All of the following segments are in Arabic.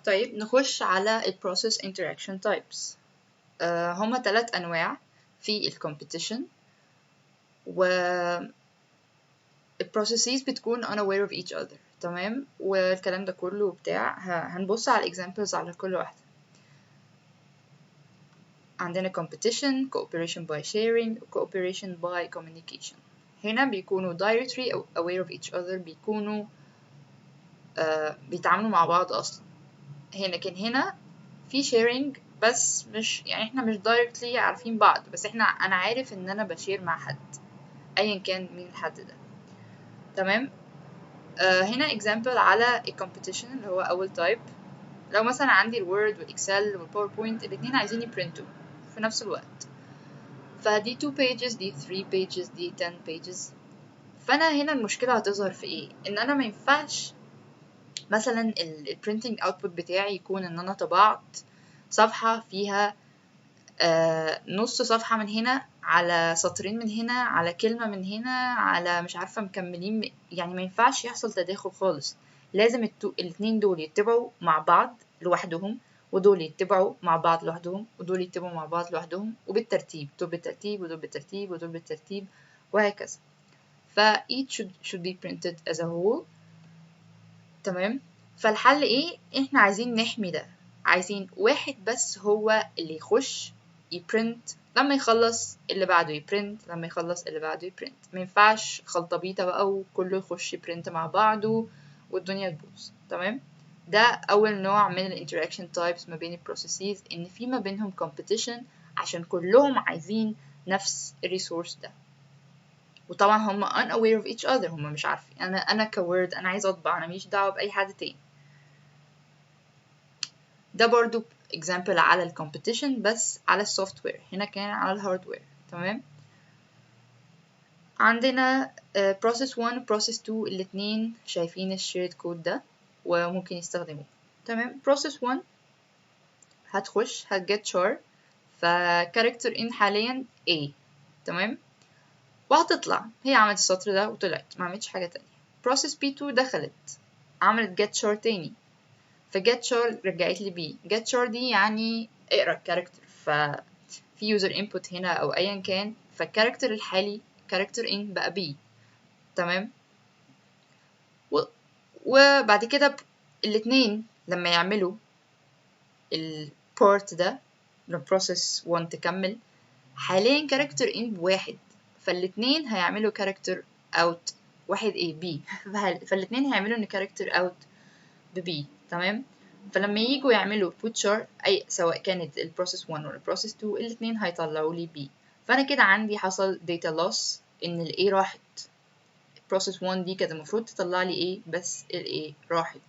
طيب نخش على ال process interaction types. هما 3 أنواع في ال competition، و ال processes بتكون unaware of each other. تمام، والكلام ده كله بتاع هنبص على examples على كل واحدة. عندنا competition، cooperation by sharing، cooperation by communication. هنا بيكونوا directly aware of each other، بيكونوا بيتعاملوا مع بعض أصلا. لكن هنا في sharing بس مش يعني احنا مش directly عارفين بعض، بس أنا عارف إن أنا بشير مع حد أيا كان مين الحد ده. تمام. هنا example على competition اللي هو أول type. لو مثلا عندي الوورد والإكسل والباوربوينت الاتنين عايزين يبرنتوا في نفس الوقت، فدي 2 pages دي 3 pages دي 10 pages. فأنا هنا المشكلة هتظهر في إيه؟ إن أنا مينفعش مثلا ال printing output بتاعي يكون إن أنا طبعت صفحة فيها نص صفحة من هنا، على سطرين من هنا، على كلمة من هنا، على مش عارفة مكملين، يعني مينفعش يحصل تداخل خالص. لازم الاتنين دول يتبعوا مع بعض لوحدهم، ودول يتبعوا مع بعض لوحدهم، ودول يتبعوا مع بعض لوحدهم، وبالترتيب، دول بالترتيب ودول بالترتيب ودول بالترتيب وهكذا. ف each should be printed as a whole. تمام. فالحل ايه؟ احنا عايزين نحمي ده، عايزين واحد بس هو اللي يخش يبرنت، لما يخلص اللي بعده يبرنت، لما يخلص اللي بعده يبرنت. مينفعش خلطبيطة بقى وكله يخش يبرنت مع بعضه والدنيا تبوظ. تمام. ده أول نوع من ال interaction types ما بين ال processes، إن في ما بينهم competition عشان كلهم عايزين نفس الريسورس ده. وطبعا هم unaware of each other، هم مش عارفين أنا كورد أنا عايز أطبع، أنا ماليش دعوة بأي حد تاني. ده برضو example على ال competition بس على السوفت وير، هنا كان على الهاردوير. تمام. عندنا process 1 و process 2 الاتنين شايفين الشيرد كود ده وممكن يستخدموه. تمام. process 1 هتخش هتget char، فكاركتر in حاليا A. تمام. وهتطلع هي عملت السطر ده وطلعت، ما عملتش حاجة تانية. process B2 دخلت عملت get char تاني، فget char رجعت لي B. get char دي يعني اقرا الكاركتر، ففي user input هنا او ايا كان، فالكاركتر الحالي character in بقى B. تمام. وبعد كده الاتنين لما يعملوا البارت ده لما process 1 تكمل، حاليا character in بواحد، فالاتنين هيعملوا character out واحد A B فالاتنين هيعملوا ان character out ب B. تمام. فلما ييجوا يعملوا put char أي سواء كانت ال process 1 ولا process 2 الاتنين هيطلعوا لي B. فأنا كده عندي حصل data loss، إن ال A راحت. process 1 دي كانت المفروض تطلع لي A بس ال A راحت،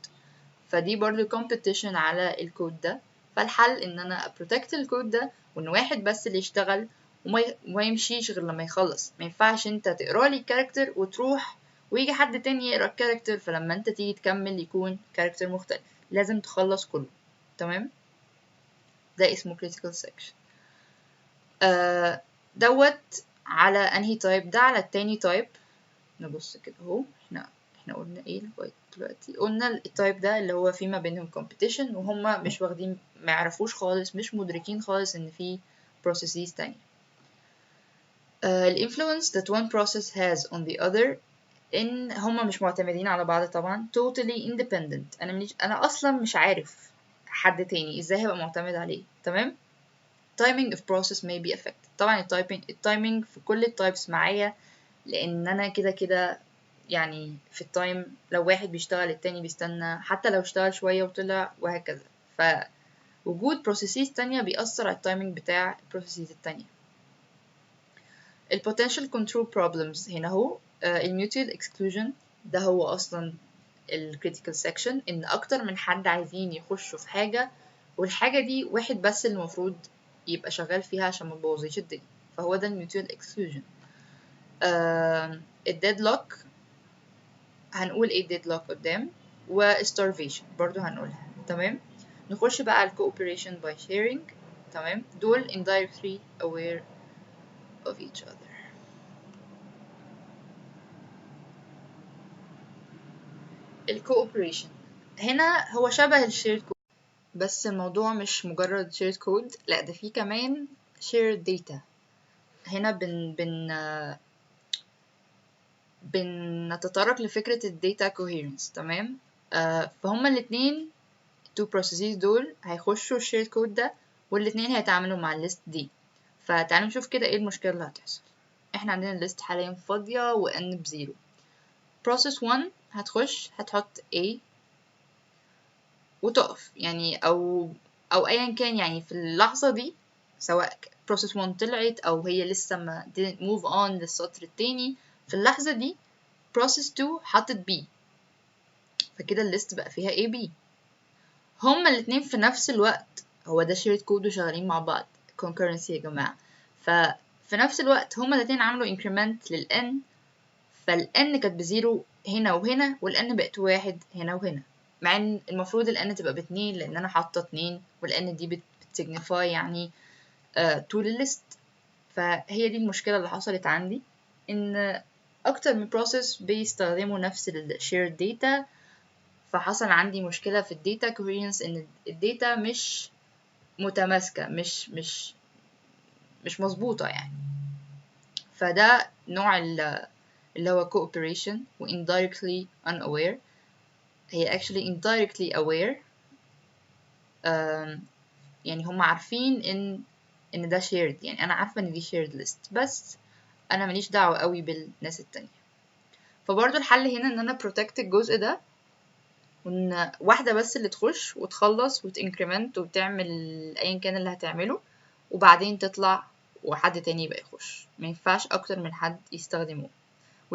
فدي برضو competition على الكود ده. فالحل إن أنا protect الكود ده، وإن واحد بس اللي يشتغل وما يمشيش غير لما يخلص. ما ينفعش أنت تقرأ لي الكاركتر وتروح ويجي حد تاني يقرأ الكاركتر، فلما أنت تيجي تكمل يكون كاركتر مختلف. لازم تخلص كله. تمام. ده اسمه critical section. دوت على انهي تايب؟ ده على التاني تايب. نبص كده اهو، احنا قلنا ايه لغايه دلوقتي؟ قلنا التايب ده اللي هو في ما بينهم competition وهم مش واخدين، ما يعرفوش خالص، مش مدركين خالص ان في processes تانية. ال influence that one process has on the other، ان هما مش معتمدين على بعض طبعا. totally independent، انا اصلا مش عارف حد تاني ازاي هبقى معتمد عليه. تمام. timing of process may be affected. طبعا التايمينج في كل التايبس معايا، لان انا كده يعني في التايم لو واحد بيشتغل التاني بيستنى، حتى لو اشتغل شوية وطلع وهكذا. فوجود processes تانية بيأثر على التايمينج بتاع البروسيسز التانية. ال potential control problems هنا هو ال mutual exclusion، ده هو أصلا ال critical section، إن أكتر من حد عايزين يخشوا في حاجة، والحاجة دي واحد بس اللي المفروض يبقى شغال فيها عشان ما تبوظيش الدنيا، فهو ده ال mutual exclusion. ال deadlock هنقول ايه deadlock قدام، و starvation برضو هنقولها. تمام. نخش بقى على cooperation by sharing. تمام. دول indirectly aware of each other. ال cooperation هنا هو شبه ال shared code. بس الموضوع مش مجرد shared code، لا ده فيه كمان shared data. هنا بنتطرق لفكرة ال data coherence. تمام. فهما الاتنين two processes دول هيخشوا shared code ده، والاتنين هيتعاملوا مع الليست دي. فتعالوا نشوف كده ايه المشكلة اللي هتحصل. احنا عندنا الليست حاليا فاضية و n بزيرو. process 1 هتخش هتحط A وتقف، يعني أو أيا كان، يعني في اللحظة دي سواء process 1 طلعت أو هي لسه ما didn't move on للسطر التاني، في اللحظة دي process 2 حطت B، فكده الليست بقى فيها A B. هما الاتنين في نفس الوقت، هو ده shared code وشغالين مع بعض concurrency يا جماعة. ففي نفس الوقت هما الاتنين عملوا increment للN، فالN كانت بزيرو هنا وهنا، والN بقت واحد هنا وهنا، مع ان المفروض الN تبقى باتنين لان انا حاطة اتنين، والN دي بتسيجنيفاي يعني طول الليست. فهي دي المشكلة اللي حصلت عندي، ان اكتر من process بيستخدموا نفس ال shared data، فحصل عندي مشكلة في الداتا coherence، ان الداتا مش متماسكة، مش مظبوطة يعني. فده نوع اللي هو cooperation و indirectly unaware. هي actually indirectly aware، يعني هم عارفين ان ده shared، يعني انا عارفة ان دي shared list، بس انا ماليش دعوة قوي بالناس التانية. فبرضو الحل هنا ان انا protect الجزء ده، وان واحدة بس اللي تخش وتخلص وتincrement وتعمل ايا كان اللي هتعمله، وبعدين تطلع وحد تاني يبقى يخش. ما ينفعش اكتر من حد يستخدموه،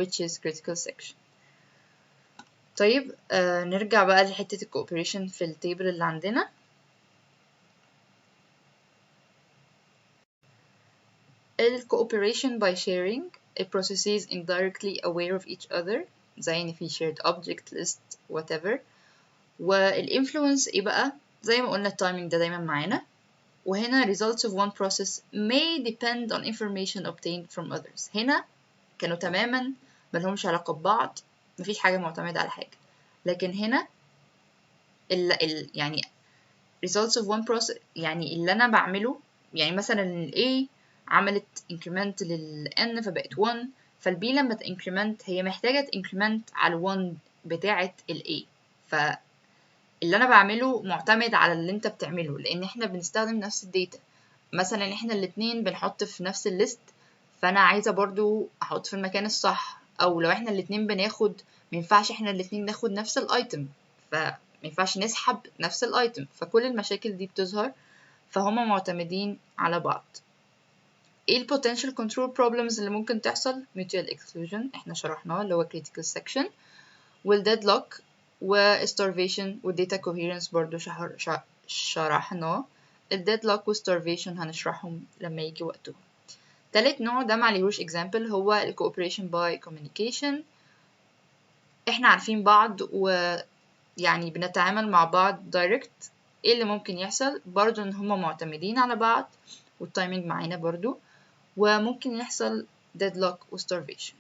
which is critical section. طيب نرجع بقى لحتة الكوبريشن في التيبل اللي عندنا. cooperation by sharing a processes indirectly aware of each other، زي ان في shared object list whatever. والinfluence ايه بقى؟ زي ما قلنا التايمينج ده دايما معانا، وهنا results of one process may depend on information obtained from others. هنا كانوا تماما ملهمش علاقة ببعض، مفيش حاجة معتمدة على حاجة. لكن هنا يعني results of one process، يعني اللي أنا بعمله، يعني مثلا ال A عملت increment لل N فبقت 1، فال B لما increment هي محتاجة increment على 1 بتاعة ال A. فاللي أنا بعمله معتمد على اللي أنت بتعمله، لأن إحنا بنستخدم نفس الداتا. مثلا إحنا الاتنين بنحط في نفس الليست، فأنا عايزة برضو أحط في المكان الصح. أو لو إحنا الاتنين بناخد، مينفعش إحنا الاتنين ناخد نفس الأيتم، مينفعش نسحب نفس الايتم. فكل المشاكل دي بتظهر، فهما معتمدين على بعض. ايه ال potential control problems اللي ممكن تحصل؟ mutual exclusion احنا شرحناه اللي هو critical section، وال deadlock و starvation و data coherence برضو شرحناه. ال deadlock و starvation هنشرحهم لما يجي وقته. تالت نوع ده معليهوش example هو ال cooperation by communication. احنا عارفين بعض يعني بنتعامل مع بعض direct. ايه اللي ممكن يحصل؟ برضو ان هما معتمدين على بعض، والتايمينج معانا برضو، وممكن يحصل deadlock و starvation.